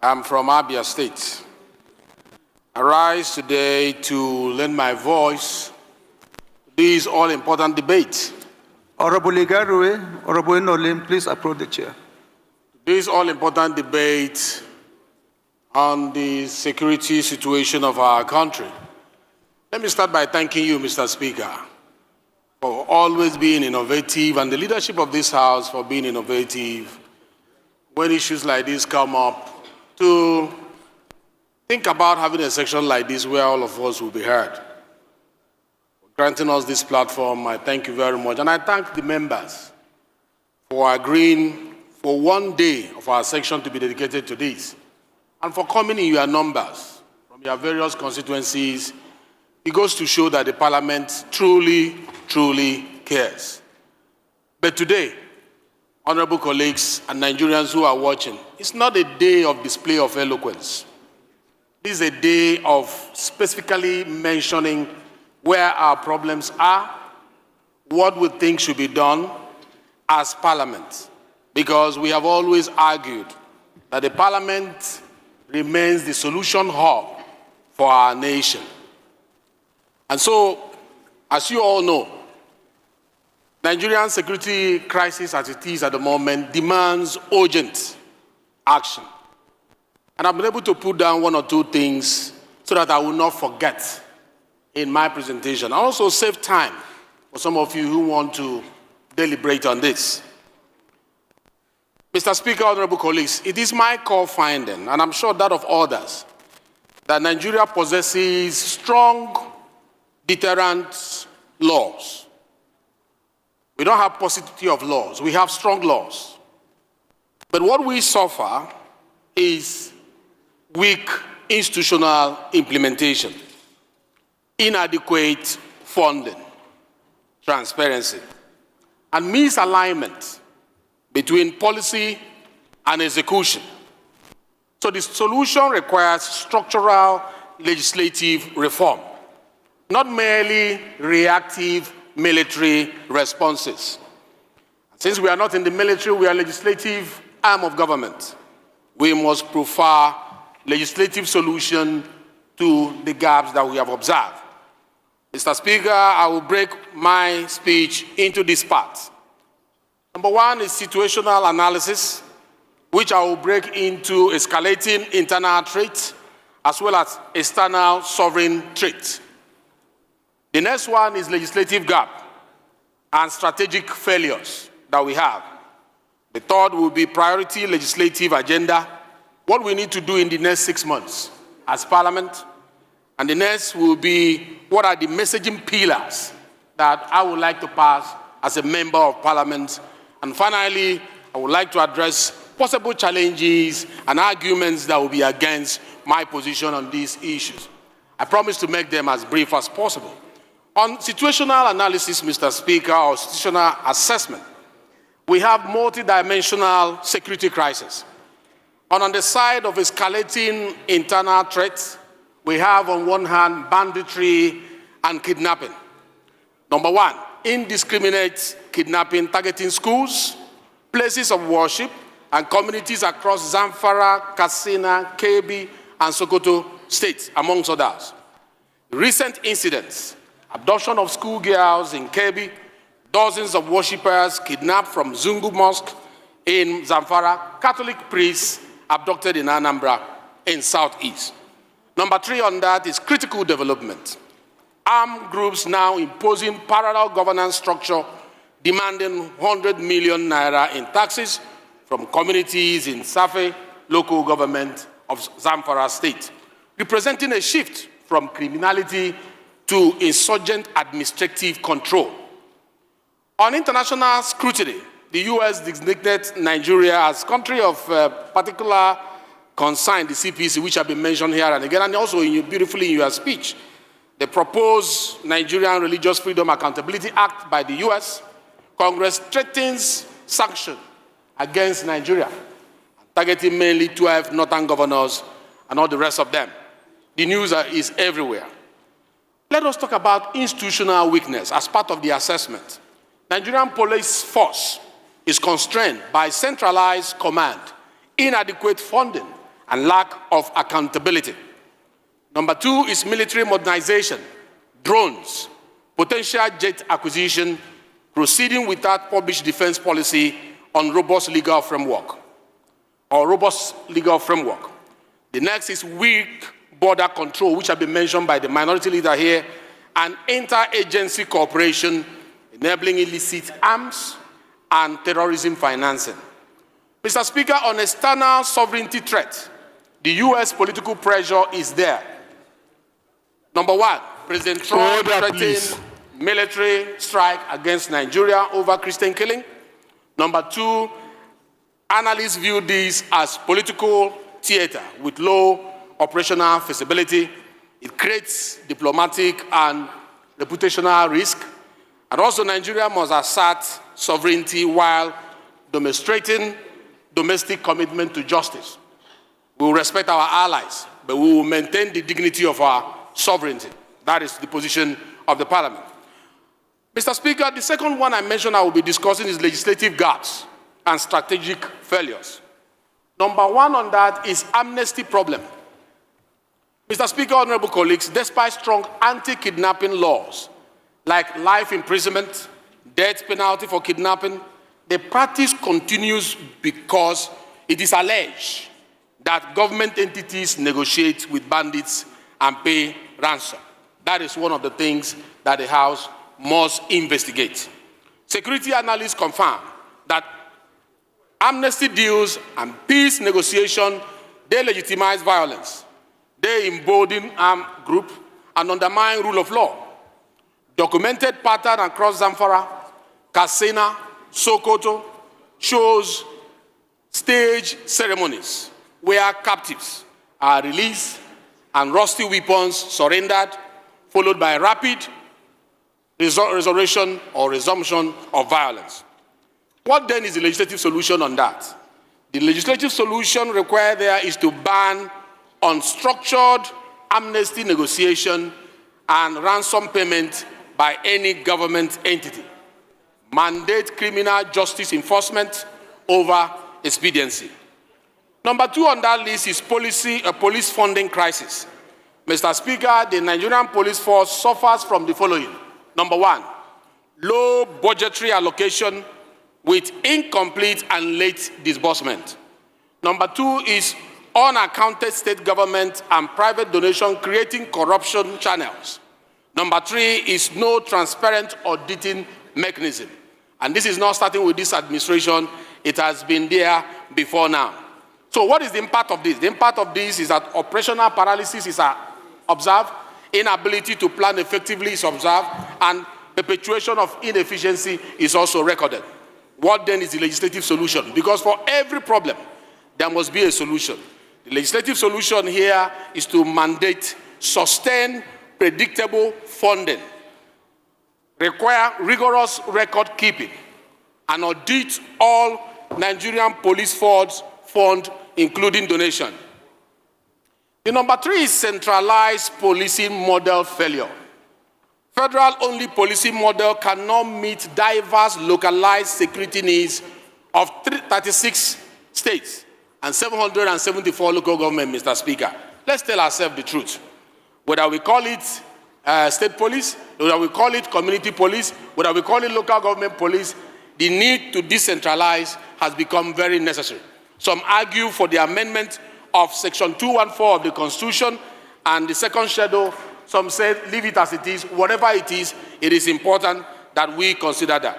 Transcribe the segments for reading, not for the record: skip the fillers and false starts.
I'm from Abia State. I rise today to lend my voice to this all-important debate. Honorable Igarue, Honorable Nolim, please approach the chair. This all-important debate on the security situation of our country. Let me start by thanking you, Mr. Speaker, for always being innovative, and the leadership of this House for being innovative when issues like this come up, to think about having a section like this where all of us will be heard. For granting us this platform, I thank you very much. And I thank the members for agreeing for one day of our section to be dedicated to this, and for coming in your numbers from your various constituencies. It goes to show that the Parliament truly, truly cares. But today, honorable colleagues and Nigerians who are watching, it's not a day of display of eloquence. This is a day of specifically mentioning where our problems are, what we think should be done as Parliament, because we have always argued that the Parliament remains the solution hub for our nation. And so, as you all know, Nigerian security crisis as it is at the moment demands urgent action. And I've been able to put down one or two things so that I will not forget in my presentation. I also save time for some of you who want to deliberate on this. Mr. Speaker, honorable colleagues, it is my core finding, and I'm sure that of others, that Nigeria possesses strong deterrent laws. We don't have paucity of laws, we have strong laws. But what we suffer is weak institutional implementation, inadequate funding, transparency, and misalignment between policy and execution. So the solution requires structural legislative reform, not merely reactive military responses. Since we are not in the military, we are legislative arm of government. We must prefer legislative solution to the gaps that we have observed. Mr. Speaker, I will break my speech into this part. Number one is situational analysis, which I will break into escalating internal threats as well as external sovereign threats. The next one is legislative gap and strategic failures that we have. The third will be priority legislative agenda, what we need to do in the next 6 months as Parliament. And the next will be what are the messaging pillars that I would like to pass as a member of Parliament. And finally, I would like to address possible challenges and arguments that will be against my position on these issues. I promise to make them as brief as possible. On situational analysis, Mr. Speaker, or situational assessment, we have multidimensional security crisis. On the side of escalating internal threats, we have on one hand banditry and kidnapping. Number one, indiscriminate kidnapping targeting schools, places of worship, and communities across Zamfara, Katsina, Kebbi, and Sokoto states, amongst others. Recent incidents: abduction of schoolgirls in Kebbi, dozens of worshippers kidnapped from Zungu Mosque in Zamfara, Catholic priests abducted in Anambra in Southeast. Number three on that is critical development. Armed groups now imposing parallel governance structure, demanding 100 million naira in taxes from communities in Safe, local government of Zamfara state, representing a shift from criminality to insurgent administrative control. On international scrutiny, the U.S. designated Nigeria as country of particular concern, the CPC, which have been mentioned here and again, and also beautifully in your speech. The proposed Nigerian Religious Freedom Accountability Act by the U.S. Congress threatens sanction against Nigeria, targeting mainly 12 northern governors and all the rest of them. The news is everywhere. Let us talk about institutional weakness as part of the assessment. Nigerian police force is constrained by centralized command, inadequate funding, and lack of accountability. Number 2 is military modernization, drones, potential jet acquisition, proceeding without published defense policy on robust legal framework. The next is weak border control, which have been mentioned by the minority leader here, and interagency cooperation, enabling illicit arms and terrorism financing. Mr. Speaker, on external sovereignty threat, the U.S. political pressure is there. Number 1, President Trump threatened military strike against Nigeria over Christian killing. Number 2, analysts view this as political theater with low operational feasibility. It creates diplomatic and reputational risk. And also Nigeria must assert sovereignty while demonstrating domestic commitment to justice. We will respect our allies, but we will maintain the dignity of our sovereignty. That is the position of the Parliament. Mr. Speaker, the second one I mentioned I will be discussing is legislative gaps and strategic failures. Number 1 on that is amnesty problem. Mr. Speaker, honorable colleagues, despite strong anti-kidnapping laws like life imprisonment, death penalty for kidnapping, the practice continues because it is alleged that government entities negotiate with bandits and pay ransom. That is one of the things that the House must investigate. Security analysts confirm that amnesty deals and peace negotiation, they legitimize violence. They embolden armed groups and undermine rule of law. Documented pattern across Zamfara, Katsina, Sokoto shows stage ceremonies where captives are released and rusty weapons surrendered, followed by rapid restoration or resumption of violence. What then is the legislative solution on that? The legislative solution required there is to ban unstructured amnesty negotiation and ransom payment by any government entity. Mandate criminal justice enforcement over expediency. Number 2 on that list is police funding crisis. Mr. Speaker, the Nigerian police force suffers from the following. Number 1, low budgetary allocation with incomplete and late disbursement. Number 2 is unaccounted state government and private donation creating corruption channels. Number 3 is no transparent auditing mechanism. And this is not starting with this administration, it has been there before now. So what is the impact of this? The impact of this is that operational paralysis is observed, inability to plan effectively is observed, and perpetuation of inefficiency is also recorded. What then is the legislative solution? Because for every problem, there must be a solution. The legislative solution here is to mandate sustained, predictable funding, require rigorous record keeping, and audit all Nigerian police force fund, including donation. The number 3 is centralized policing model failure. Federal-only policing model cannot meet diverse localized security needs of 36 states and 774 local governments, Mr. Speaker. Let's tell ourselves the truth. Whether we call it state police, whether we call it community police, whether we call it local government police, the need to decentralize has become very necessary. Some argue for the amendment of Section 214 of the Constitution, and the second schedule, some say leave it as it is. Whatever it is important that we consider that.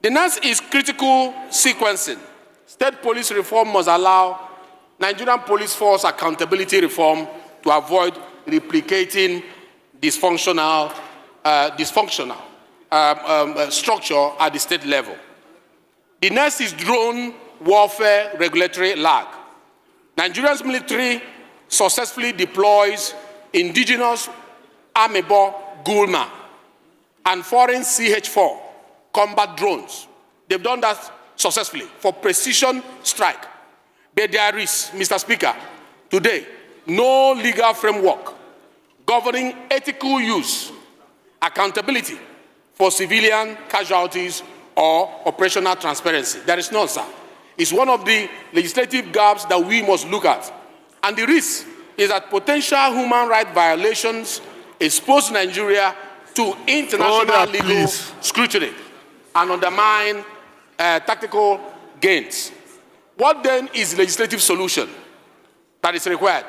The next is critical sequencing. State police reform must allow Nigerian police force accountability reform to avoid replicating dysfunctional structure at the state level. The next is drone warfare regulatory lag. Nigeria's military successfully deploys indigenous Amebo Gulma and foreign CH-4 combat drones. They've done that successfully for precision strike. But there is, Mr. Speaker, today, no legal framework governing ethical use, accountability for civilian casualties or operational transparency. There is none, sir. It's one of the legislative gaps that we must look at. And the risk is that potential human rights violations expose Nigeria to international legal scrutiny and undermine tactical gains. What then is legislative solution that is required?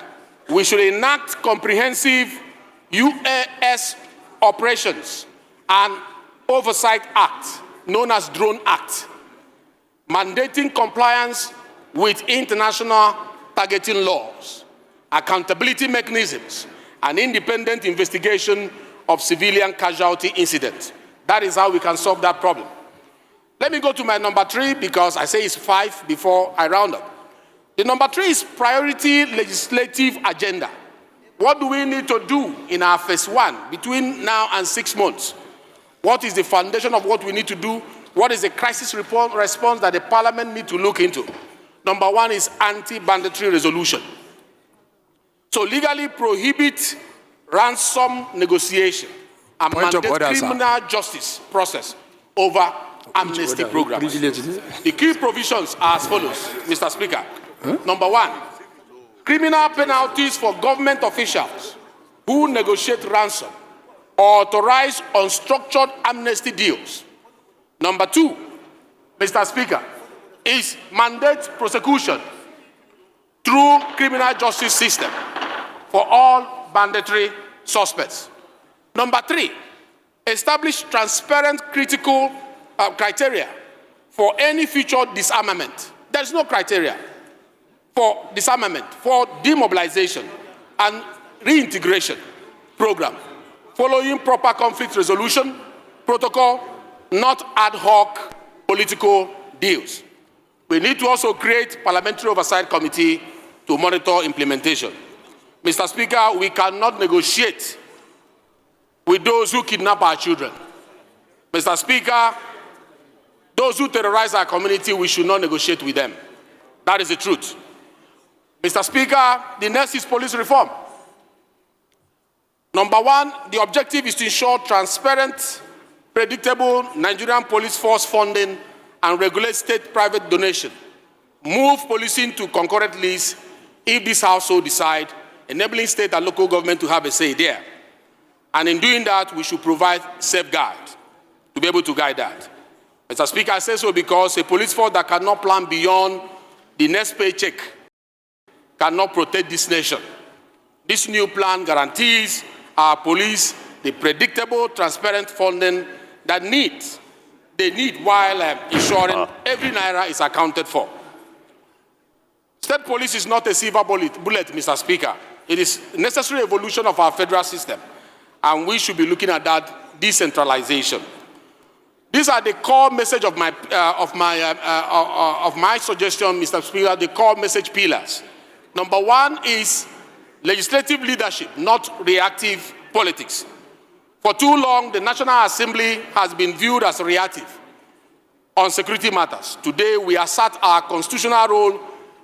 We should enact comprehensive UAS operations and oversight act, known as Drone Act, mandating compliance with international targeting laws, accountability mechanisms, and independent investigation of civilian casualty incidents. That is how we can solve that problem. Let me go to my number 3 because I say it's 5 before I round up. The number 3 is priority legislative agenda. What do we need to do in our phase 1 between now and 6 months? What is the foundation of what we need to do? What is the crisis response that the parliament need to look into? Number 1 is anti-banditry resolution. So legally prohibit ransom negotiation and mandate criminal justice process over amnesty programs. The key provisions are as follows, Mr. Speaker. Number 1, criminal penalties for government officials who negotiate ransom or authorize unstructured amnesty deals. Number 2, Mr. Speaker, is mandate prosecution through criminal justice system for all banditry suspects. Number 3, establish transparent critical criteria for any future disarmament. There is no criteria for disarmament, for demobilization and reintegration program, following proper conflict resolution protocol, not ad hoc political deals. We need to also create parliamentary oversight committee to monitor implementation. Mr. Speaker, we cannot negotiate with those who kidnap our children. Mr. Speaker, those who terrorize our community, we should not negotiate with them. That is the truth. Mr. Speaker, the next is police reform. Number 1, the objective is to ensure transparent, predictable Nigerian police force funding and regulate state-private donation. Move policing to concurrent lease if this House so decide, enabling state and local government to have a say there. And in doing that, we should provide safeguards to be able to guide that. Mr. Speaker, I say so because a police force that cannot plan beyond the next paycheck cannot protect this nation. This new plan guarantees our police the predictable, transparent funding that they need while ensuring every naira is accounted for. State police is not a silver bullet, Mr. Speaker. It is a necessary evolution of our federal system, and we should be looking at that decentralization. These are the core message of my suggestion, Mr. Speaker, the core message pillars. Number 1 is legislative leadership, not reactive politics. For too long, the National Assembly has been viewed as reactive on security matters. Today, we assert our constitutional role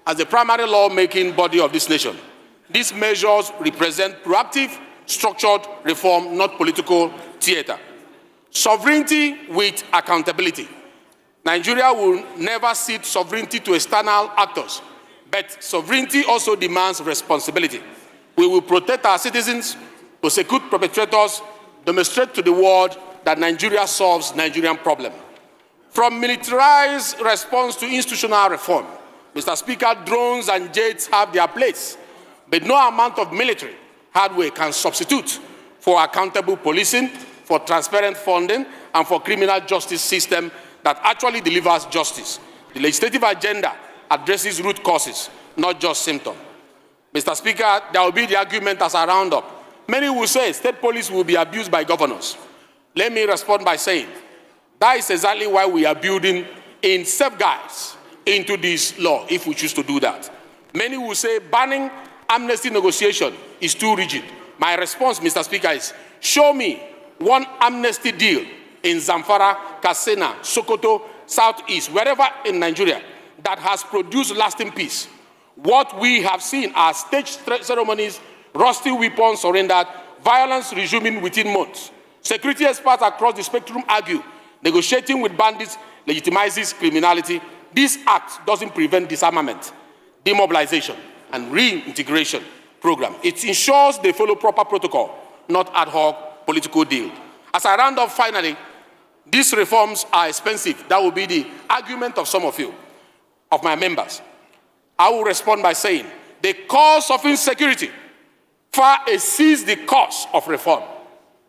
as the primary lawmaking body of this nation. These measures represent proactive, structured reform, not political theater. Sovereignty with accountability. Nigeria will never cede sovereignty to external actors, but sovereignty also demands responsibility. We will protect our citizens, prosecute perpetrators, demonstrate to the world that Nigeria solves Nigerian problem. From militarized response to institutional reform, Mr. Speaker, drones and jets have their place, but no amount of military hardware can substitute for accountable policing, for transparent funding, and for criminal justice system that actually delivers justice. The legislative agenda addresses root causes, not just symptoms. Mr. Speaker, there will be the argument as a roundup. Many will say state police will be abused by governors. Let me respond by saying that is exactly why we are building in safeguards into this law, if we choose to do that. Many will say banning amnesty negotiation is too rigid. My response, Mr. Speaker, is show me one amnesty deal in Zamfara, Katsina, Sokoto, Southeast, wherever in Nigeria, that has produced lasting peace. What we have seen are staged ceremonies, rusty weapons surrendered, violence resuming within months. Security experts across the spectrum argue negotiating with bandits legitimizes criminality. This act doesn't prevent disarmament, demobilization, and reintegration program. It ensures they follow proper protocol, not ad hoc political deal. As I round up finally, these reforms are expensive. That will be the argument of some of you, of my members. I will respond by saying, the cost of insecurity far exceeds the cost of reform.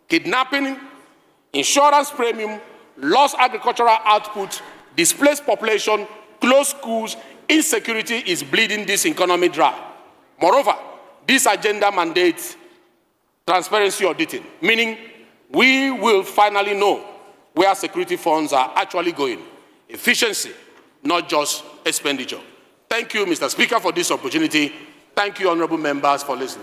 Kidnapping, insurance premium, lost agricultural output, displaced population, closed schools, insecurity is bleeding this economy dry. Moreover, this agenda mandates transparency auditing, meaning we will finally know where security funds are actually going. Efficiency, not just expenditure. Thank you, Mr. Speaker, for this opportunity. Thank you, honorable members, for listening.